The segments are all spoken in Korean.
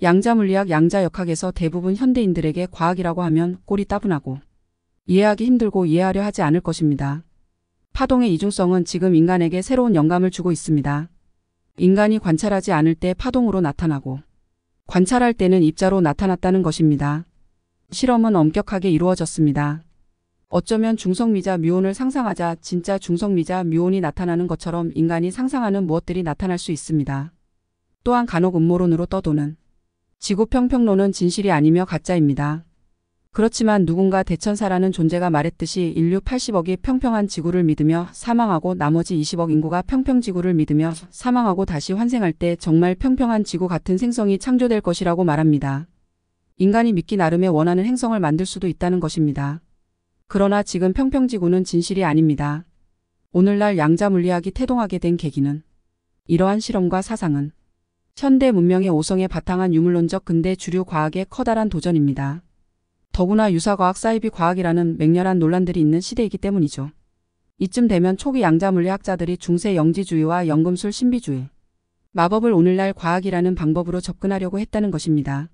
양자물리학 양자역학에서 대부분 현대인들에게 과학이라고 하면 꼴이 따분하고 이해하기 힘들고 이해하려 하지 않을 것입니다. 파동의 이중성은 지금 인간에게 새로운 영감을 주고 있습니다. 인간이 관찰하지 않을 때 파동으로 나타나고 관찰할 때는 입자로 나타났다는 것입니다. 실험은 엄격하게 이루어졌습니다. 어쩌면 중성미자 뮤온을 상상하자 진짜 중성미자 뮤온이 나타나는 것처럼 인간이 상상하는 무엇들이 나타날 수 있습니다. 또한 간혹 음모론으로 떠도는 지구평평론은 진실이 아니며 가짜입니다. 그렇지만 누군가 대천사라는 존재가 말했듯이 인류 80억이 평평한 지구를 믿으며 사망하고 나머지 20억 인구가 평평지구를 믿으며 사망하고 다시 환생할 때 정말 평평한 지구 같은 생성이 창조될 것이라고 말합니다. 인간이 믿기 나름의 원하는 행성을 만들 수도 있다는 것입니다. 그러나 지금 평평지구는 진실이 아닙니다. 오늘날 양자물리학이 태동하게 된 계기는 이러한 실험과 사상은 현대 문명의 오성에 바탕한 유물론적 근대 주류 과학의 커다란 도전입니다. 더구나 유사과학 사이비 과학이라는 맹렬한 논란들이 있는 시대이기 때문이죠. 이쯤 되면 초기 양자물리학자들이 중세 영지주의와 연금술 신비주의, 마법을 오늘날 과학이라는 방법으로 접근하려고 했다는 것입니다.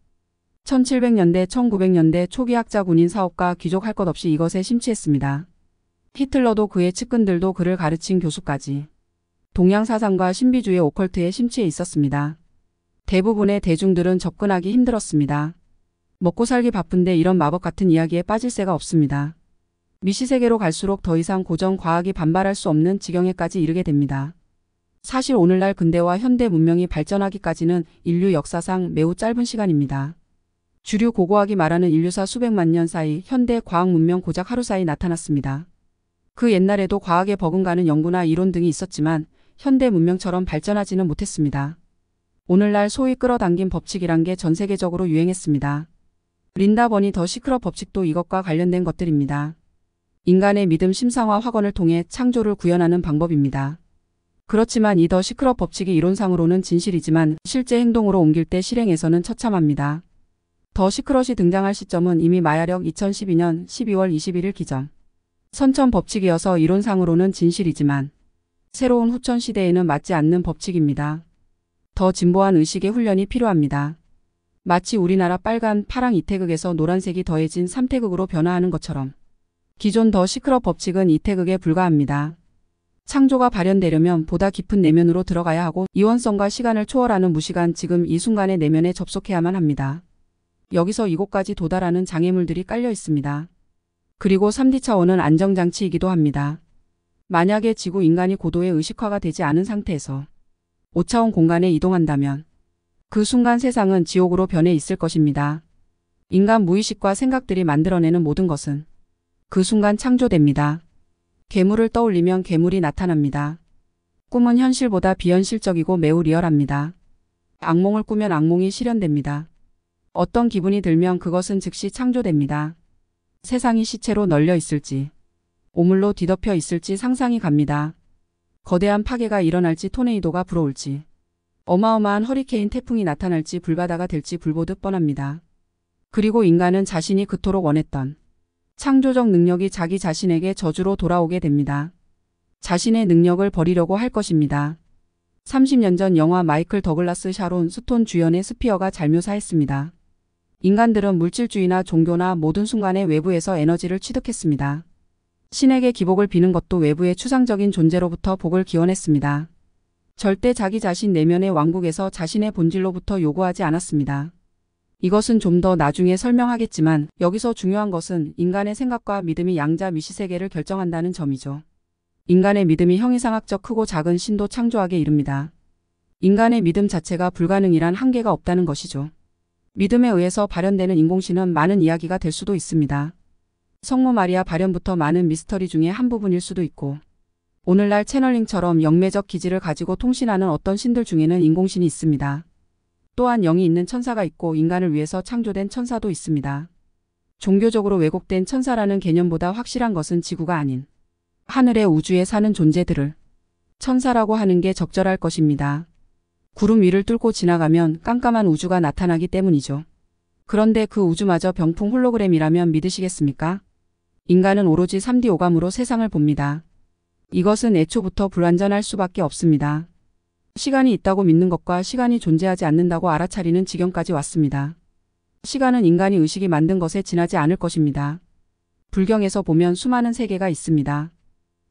1700년대 1900년대 초기 학자 군인 사업가 귀족 할 것 없이 이것에 심취했습니다. 히틀러도 그의 측근들도 그를 가르친 교수까지 동양 사상과 신비주의 오컬트에 심취해 있었습니다. 대부분의 대중들은 접근하기 힘들었습니다. 먹고 살기 바쁜데 이런 마법 같은 이야기에 빠질 새가 없습니다. 미시세계로 갈수록 더 이상 고전 과학이 반발할 수 없는 지경에까지 이르게 됩니다. 사실 오늘날 근대와 현대 문명이 발전하기까지는 인류 역사상 매우 짧은 시간입니다. 주류 고고학이 말하는 인류사 수백만 년 사이 현대 과학 문명 고작 하루 사이 나타났습니다. 그 옛날에도 과학에 버금가는 연구나 이론 등이 있었지만 현대 문명처럼 발전하지는 못했습니다. 오늘날 소위 끌어당긴 법칙이란 게 전 세계적으로 유행했습니다. 린다 버니 더 시크럿 법칙도 이것과 관련된 것들입니다. 인간의 믿음 심상화 확언을 통해 창조를 구현하는 방법입니다. 그렇지만 이 더 시크럿 법칙이 이론상으로는 진실이지만 실제 행동으로 옮길 때 실행에서는 처참합니다. 더 시크럿이 등장할 시점은 이미 마야력 2012년 12월 21일 기점. 선천 법칙이어서 이론상으로는 진실이지만 새로운 후천 시대에는 맞지 않는 법칙입니다. 더 진보한 의식의 훈련이 필요합니다. 마치 우리나라 빨간, 파랑 이태극에서 노란색이 더해진 삼태극으로 변화하는 것처럼 기존 더 시크럿 법칙은 이태극에 불과합니다. 창조가 발현되려면 보다 깊은 내면으로 들어가야 하고 이원성과 시간을 초월하는 무시간 지금 이 순간의 내면에 접속해야만 합니다. 여기서 이곳까지 도달하는 장애물들이 깔려 있습니다. 그리고 3D 차원은 안정장치이기도 합니다. 만약에 지구 인간이 고도의 의식화가 되지 않은 상태에서 5차원 공간에 이동한다면 그 순간 세상은 지옥으로 변해 있을 것입니다. 인간 무의식과 생각들이 만들어내는 모든 것은 그 순간 창조됩니다. 괴물을 떠올리면 괴물이 나타납니다. 꿈은 현실보다 비현실적이고 매우 리얼합니다. 악몽을 꾸면 악몽이 실현됩니다. 어떤 기분이 들면 그것은 즉시 창조됩니다. 세상이 시체로 널려 있을지, 오물로 뒤덮여 있을지 상상이 갑니다. 거대한 파괴가 일어날지 토네이도가 불어올지, 어마어마한 허리케인 태풍이 나타날지 불바다가 될지 불보듯 뻔합니다. 그리고 인간은 자신이 그토록 원했던 창조적 능력이 자기 자신에게 저주로 돌아오게 됩니다. 자신의 능력을 버리려고 할 것입니다. 30년 전 영화 마이클 더글라스 샤론 스톤 주연의 스피어가 잘 묘사했습니다. 인간들은 물질주의나 종교나 모든 순간의 외부에서 에너지를 취득했습니다. 신에게 기복을 비는 것도 외부의 추상적인 존재로부터 복을 기원했습니다. 절대 자기 자신 내면의 왕국에서 자신의 본질로부터 요구하지 않았습니다. 이것은 좀 더 나중에 설명하겠지만 여기서 중요한 것은 인간의 생각과 믿음이 양자 미시세계를 결정한다는 점이죠. 인간의 믿음이 형이상학적 크고 작은 신도 창조하게 이릅니다. 인간의 믿음 자체가 불가능이란 한계가 없다는 것이죠. 믿음에 의해서 발현되는 인공신은 많은 이야기가 될 수도 있습니다. 성모 마리아 발현부터 많은 미스터리 중에 한 부분일 수도 있고 오늘날 채널링처럼 영매적 기질을 가지고 통신하는 어떤 신들 중에는 인공신이 있습니다. 또한 영이 있는 천사가 있고 인간을 위해서 창조된 천사도 있습니다. 종교적으로 왜곡된 천사라는 개념보다 확실한 것은 지구가 아닌 하늘의 우주에 사는 존재들을 천사라고 하는 게 적절할 것입니다. 구름 위를 뚫고 지나가면 깜깜한 우주가 나타나기 때문이죠. 그런데 그 우주마저 병풍 홀로그램이라면 믿으시겠습니까? 인간은 오로지 3D 오감으로 세상을 봅니다. 이것은 애초부터 불완전할 수밖에 없습니다. 시간이 있다고 믿는 것과 시간이 존재하지 않는다고 알아차리는 지경까지 왔습니다. 시간은 인간이 의식이 만든 것에 지나지 않을 것입니다. 불경에서 보면 수많은 세계가 있습니다.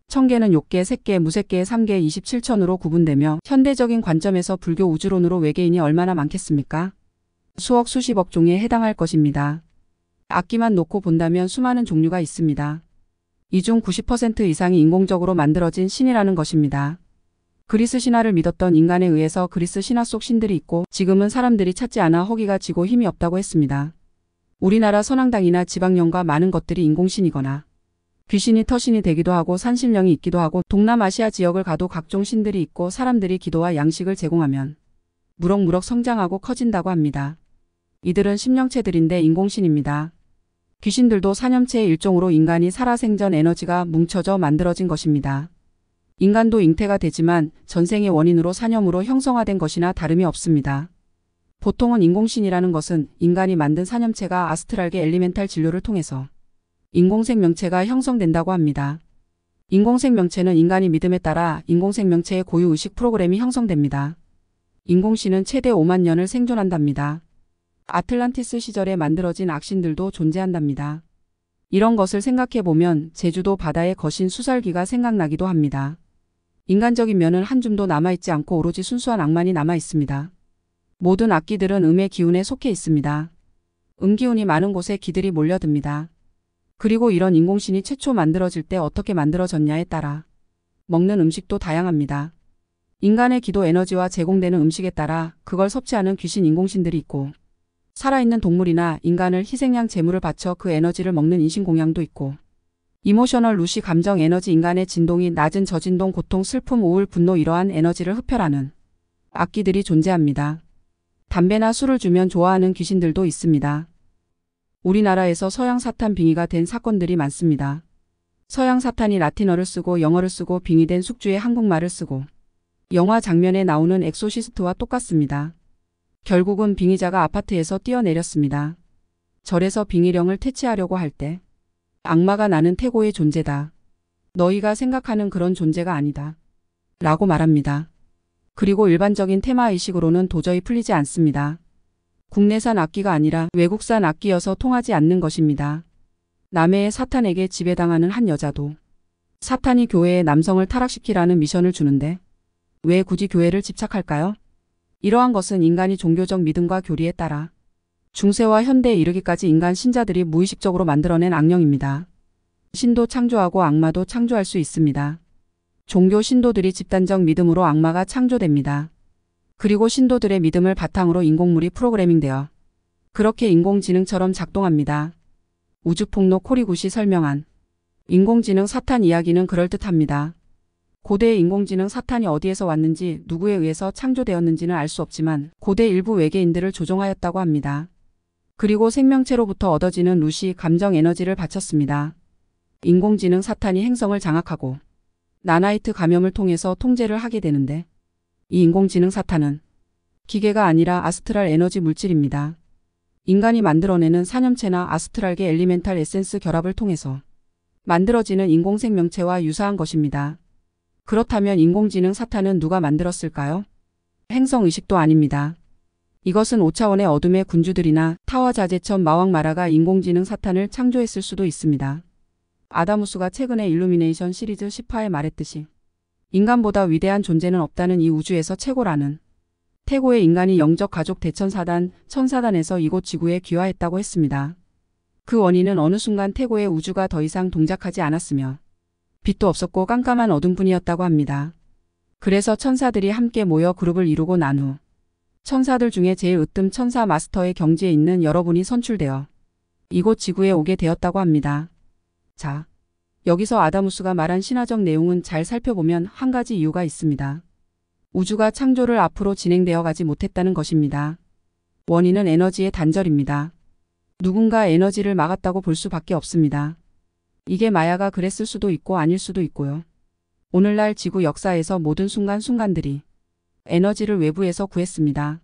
천계는 욕계, 색계, 무색계, 삼계 27천으로 구분되며 현대적인 관점에서 불교 우주론으로 외계인이 얼마나 많겠습니까? 수억 수십억 종에 해당할 것입니다. 악기만 놓고 본다면 수많은 종류가 있습니다. 이 중 90% 이상이 인공적으로 만들어진 신이라는 것입니다. 그리스 신화를 믿었던 인간에 의해서 그리스 신화 속 신들이 있고 지금은 사람들이 찾지 않아 허기가 지고 힘이 없다고 했습니다. 우리나라 선왕당이나 지방령과 많은 것들이 인공신이거나 귀신이 터신이 되기도 하고 산신령이 있기도 하고 동남아시아 지역을 가도 각종 신들이 있고 사람들이 기도와 양식을 제공하면 무럭무럭 성장하고 커진다고 합니다. 이들은 심령체들인데 인공신입니다. 귀신들도 사념체의 일종으로 인간이 살아생전 에너지가 뭉쳐져 만들어진 것입니다. 인간도 잉태가 되지만 전생의 원인으로 사념으로 형성화된 것이나 다름이 없습니다. 보통은 인공신이라는 것은 인간이 만든 사념체가 아스트랄계 엘리멘탈 진료를 통해서 인공생명체가 형성된다고 합니다. 인공생명체는 인간이 믿음에 따라 인공생명체의 고유의식 프로그램이 형성됩니다. 인공신은 최대 5만 년을 생존한답니다. 아틀란티스 시절에 만들어진 악신들도 존재한답니다. 이런 것을 생각해보면 제주도 바다의 거신 수살기가 생각나기도 합니다. 인간적인 면은 한 줌도 남아있지 않고 오로지 순수한 악만이 남아있습니다. 모든 악기들은 음의 기운에 속해 있습니다. 음기운이 많은 곳에 기들이 몰려듭니다. 그리고 이런 인공신이 최초 만들어질 때 어떻게 만들어졌냐에 따라 먹는 음식도 다양합니다. 인간의 기도 에너지와 제공되는 음식에 따라 그걸 섭취하는 귀신 인공신들이 있고 살아있는 동물이나 인간을 희생양 제물을 바쳐 그 에너지를 먹는 인신공양도 있고 이모셔널 루시 감정 에너지 인간의 진동이 낮은 저진동 고통 슬픔 우울 분노 이러한 에너지를 흡혈하는 악기들이 존재합니다. 담배나 술을 주면 좋아하는 귀신들도 있습니다. 우리나라에서 서양 사탄 빙의가 된 사건들이 많습니다. 서양 사탄이 라틴어를 쓰고 영어를 쓰고 빙의된 숙주의 한국말을 쓰고 영화 장면에 나오는 엑소시스트와 똑같습니다. 결국은 빙의자가 아파트에서 뛰어내렸습니다. 절에서 빙의령을 퇴치하려고 할 때 악마가 나는 태고의 존재다. 너희가 생각하는 그런 존재가 아니다. 라고 말합니다. 그리고 일반적인 테마의식으로는 도저히 풀리지 않습니다. 국내산 악기가 아니라 외국산 악기여서 통하지 않는 것입니다. 남해의 사탄에게 지배당하는 한 여자도 사탄이 교회에 남성을 타락시키라는 미션을 주는데 왜 굳이 교회를 집착할까요? 이러한 것은 인간이 종교적 믿음과 교리에 따라 중세와 현대에 이르기까지 인간 신자들이 무의식적으로 만들어낸 악령입니다. 신도 창조하고 악마도 창조할 수 있습니다. 종교 신도들이 집단적 믿음으로 악마가 창조됩니다. 그리고 신도들의 믿음을 바탕으로 인공물이 프로그래밍되어 그렇게 인공지능처럼 작동합니다. 우주폭로 코리굿이 설명한 인공지능 사탄 이야기는 그럴듯합니다. 고대의 인공지능 사탄이 어디에서 왔는지 누구에 의해서 창조되었는지는 알 수 없지만 고대 일부 외계인들을 조종하였다고 합니다. 그리고 생명체로부터 얻어지는 루시 감정 에너지를 바쳤습니다. 인공지능 사탄이 행성을 장악하고 나나이트 감염을 통해서 통제를 하게 되는데 이 인공지능 사탄은 기계가 아니라 아스트랄 에너지 물질입니다. 인간이 만들어내는 사념체나 아스트랄계 엘리멘탈 에센스 결합을 통해서 만들어지는 인공생명체와 유사한 것입니다. 그렇다면 인공지능 사탄은 누가 만들었을까요? 행성의식도 아닙니다. 이것은 5차원의 어둠의 군주들이나 타와자제천 마왕마라가 인공지능 사탄을 창조했을 수도 있습니다. 아다무스가 최근에 일루미네이션 시리즈 10화에 말했듯이 인간보다 위대한 존재는 없다는 이 우주에서 최고라는 태고의 인간이 영적 가족 대천사단, 천사단에서 이곳 지구에 귀화했다고 했습니다. 그 원인은 어느 순간 태고의 우주가 더 이상 동작하지 않았으며 빛도 없었고 깜깜한 어둠뿐이었다고 합니다. 그래서 천사들이 함께 모여 그룹을 이루고 난 후 천사들 중에 제일 으뜸 천사 마스터의 경지에 있는 여러분이 선출되어 이곳 지구에 오게 되었다고 합니다. 자, 여기서 아다무스가 말한 신화적 내용은 잘 살펴보면 한 가지 이유가 있습니다. 우주가 창조를 앞으로 진행되어 가지 못했다는 것입니다. 원인은 에너지의 단절입니다. 누군가 에너지를 막았다고 볼 수밖에 없습니다. 이게 마야가 그랬을 수도 있고 아닐 수도 있고요. 오늘날 지구 역사에서 모든 순간순간들이 에너지를 외부에서 구했습니다.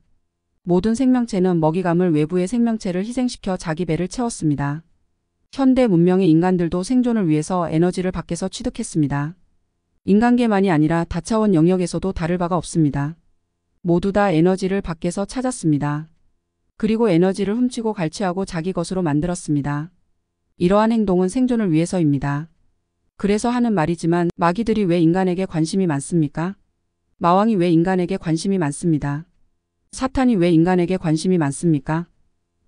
모든 생명체는 먹이감을 외부의 생명체를 희생시켜 자기 배를 채웠습니다. 현대 문명의 인간들도 생존을 위해서 에너지를 밖에서 취득했습니다. 인간계만이 아니라 다차원 영역에서도 다를 바가 없습니다. 모두 다 에너지를 밖에서 찾았습니다. 그리고 에너지를 훔치고 갈취하고 자기 것으로 만들었습니다. 이러한 행동은 생존을 위해서입니다. 그래서 하는 말이지만 마귀들이 왜 인간에게 관심이 많습니까? 마왕이 왜 인간에게 관심이 많습니다. 사탄이 왜 인간에게 관심이 많습니까?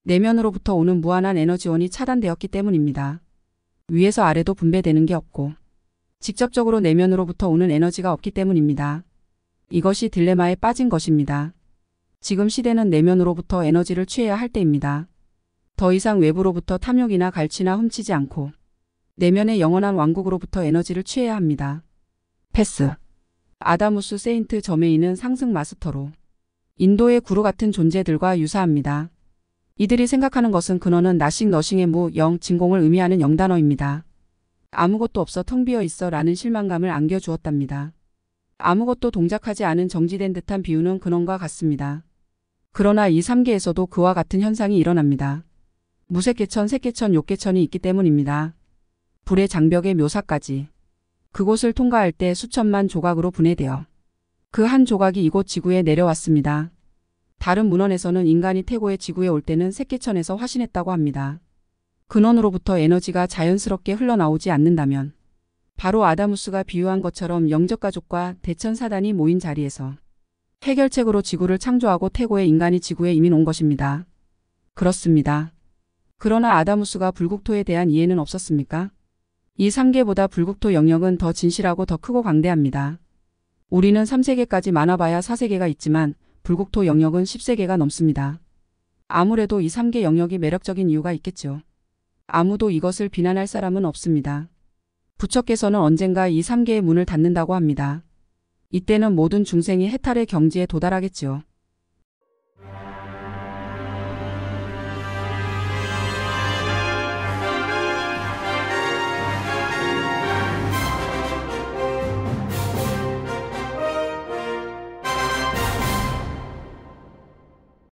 내면으로부터 오는 무한한 에너지원이 차단되었기 때문입니다. 위에서 아래도 분배되는 게 없고 직접적으로 내면으로부터 오는 에너지가 없기 때문입니다. 이것이 딜레마에 빠진 것입니다. 지금 시대는 내면으로부터 에너지를 취해야 할 때입니다. 더 이상 외부로부터 탐욕이나 갈취나 훔치지 않고 내면의 영원한 왕국으로부터 에너지를 취해야 합니다. 패스. 아다무스 세인트 저메인은 상승 마스터로 인도의 구루 같은 존재들과 유사합니다. 이들이 생각하는 것은 근원은 나싱 너싱의 무, 영, 진공을 의미하는 영단어입니다. 아무것도 없어 텅 비어 있어 라는 실망감을 안겨주었답니다. 아무것도 동작하지 않은 정지된 듯한 비유는 근원과 같습니다. 그러나 이 3계에서도 그와 같은 현상이 일어납니다. 무색계천, 색계천, 욕계천이 있기 때문입니다. 불의 장벽의 묘사까지. 그곳을 통과할 때 수천만 조각으로 분해되어 그 한 조각이 이곳 지구에 내려왔습니다. 다른 문헌에서는 인간이 태고의 지구에 올 때는 색계천에서 화신했다고 합니다. 근원으로부터 에너지가 자연스럽게 흘러나오지 않는다면 바로 아다무스가 비유한 것처럼 영적가족과 대천사단이 모인 자리에서 해결책으로 지구를 창조하고 태고의 인간이 지구에 이민 온 것입니다. 그렇습니다. 그러나 아다무스가 불국토에 대한 이해는 없었습니까? 이 3계보다 불국토 영역은 더 진실하고 더 크고 광대합니다. 우리는 3세계까지 많아봐야 4세계가 있지만 불국토 영역은 10세계가 넘습니다. 아무래도 이 3계 영역이 매력적인 이유가 있겠죠. 아무도 이것을 비난할 사람은 없습니다. 부처께서는 언젠가 이 3계의 문을 닫는다고 합니다. 이때는 모든 중생이 해탈의 경지에 도달하겠지요.